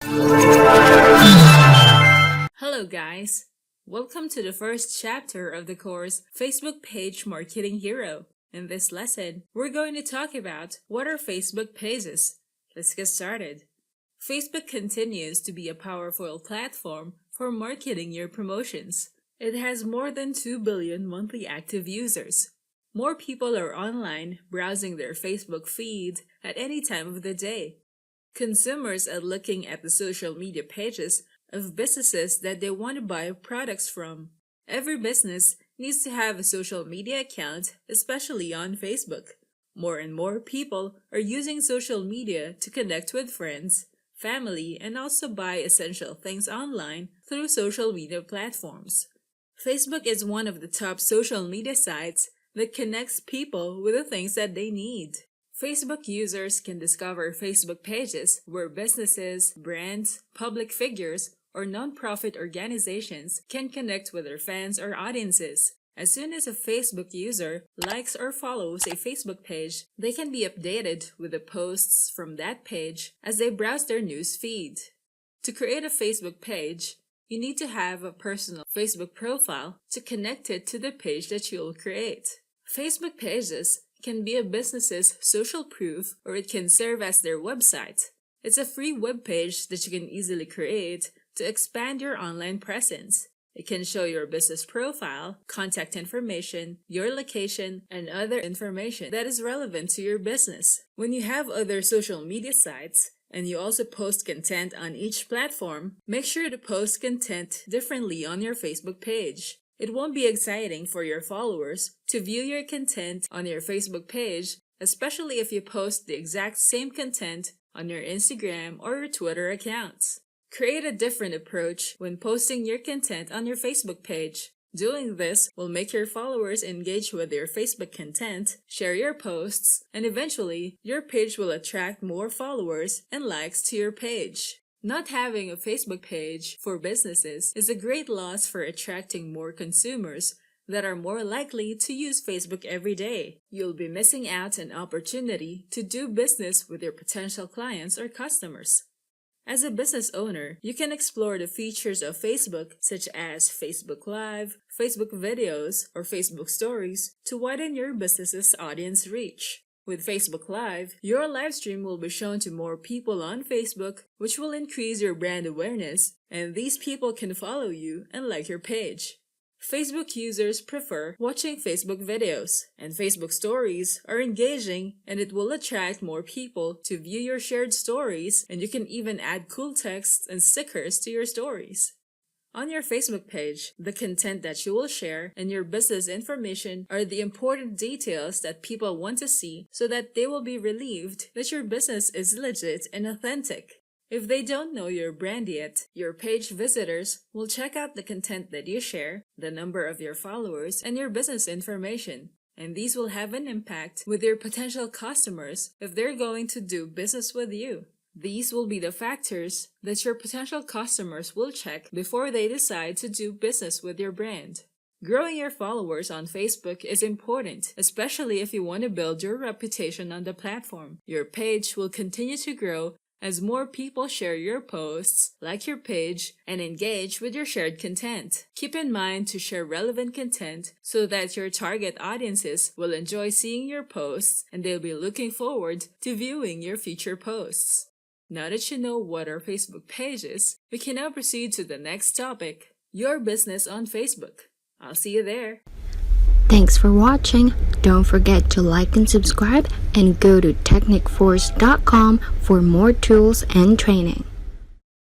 Hello guys! Welcome to the first chapter of the course Facebook Page Marketing Hero. In this lesson, we're going to talk about what are Facebook pages. Let's get started. Facebook continues to be a powerful platform for marketing your promotions. It has more than 2 billion monthly active users. More people are online browsing their Facebook feed at any time of the day. Consumers are looking at the social media pages of businesses that they want to buy products from. Every business needs to have a social media account, especially on Facebook. More and more people are using social media to connect with friends, family, and also buy essential things online through social media platforms. Facebook is one of the top social media sites that connects people with the things that they need. Facebook users can discover Facebook pages where businesses, brands, public figures, or non-profit organizations can connect with their fans or audiences. As soon as a Facebook user likes or follows a Facebook page, they can be updated with the posts from that page as they browse their news feed. To create a Facebook page, you need to have a personal Facebook profile to connect it to the page that you'll create. Facebook pages can be a business's social proof, or it can serve as their website. It's a free web page that you can easily create to expand your online presence. It can show your business profile, contact information, your location, and other information that is relevant to your business. When you have other social media sites, and you also post content on each platform, make sure to post content differently on your Facebook page. It won't be exciting for your followers to view your content on your Facebook page, especially if you post the exact same content on your Instagram or your Twitter accounts. Create a different approach when posting your content on your Facebook page. Doing this will make your followers engage with your Facebook content, share your posts, and eventually, your page will attract more followers and likes to your page. Not having a Facebook page for businesses is a great loss for attracting more consumers that are more likely to use Facebook every day. You'll be missing out on an opportunity to do business with your potential clients or customers. As a business owner, you can explore the features of Facebook such as Facebook Live, Facebook Videos, or Facebook Stories to widen your business's audience reach. With Facebook Live, your live stream will be shown to more people on Facebook, which will increase your brand awareness, and these people can follow you and like your page. Facebook users prefer watching Facebook videos, and Facebook stories are engaging, and it will attract more people to view your shared stories, and you can even add cool text and stickers to your stories. On your Facebook page, the content that you will share and your business information are the important details that people want to see so that they will be relieved that your business is legit and authentic. If they don't know your brand yet, your page visitors will check out the content that you share, the number of your followers, and your business information. And these will have an impact with your potential customers if they're going to do business with you. These will be the factors that your potential customers will check before they decide to do business with your brand. Growing your followers on Facebook is important, especially if you want to build your reputation on the platform. Your page will continue to grow as more people share your posts, like your page, and engage with your shared content. Keep in mind to share relevant content so that your target audiences will enjoy seeing your posts and they'll be looking forward to viewing your future posts. Now that you know what are Facebook pages, we can now proceed to the next topic, your business on Facebook. I'll see you there. Thanks for watching. Don't forget to like and subscribe and go to technicforce.com for more tools and training.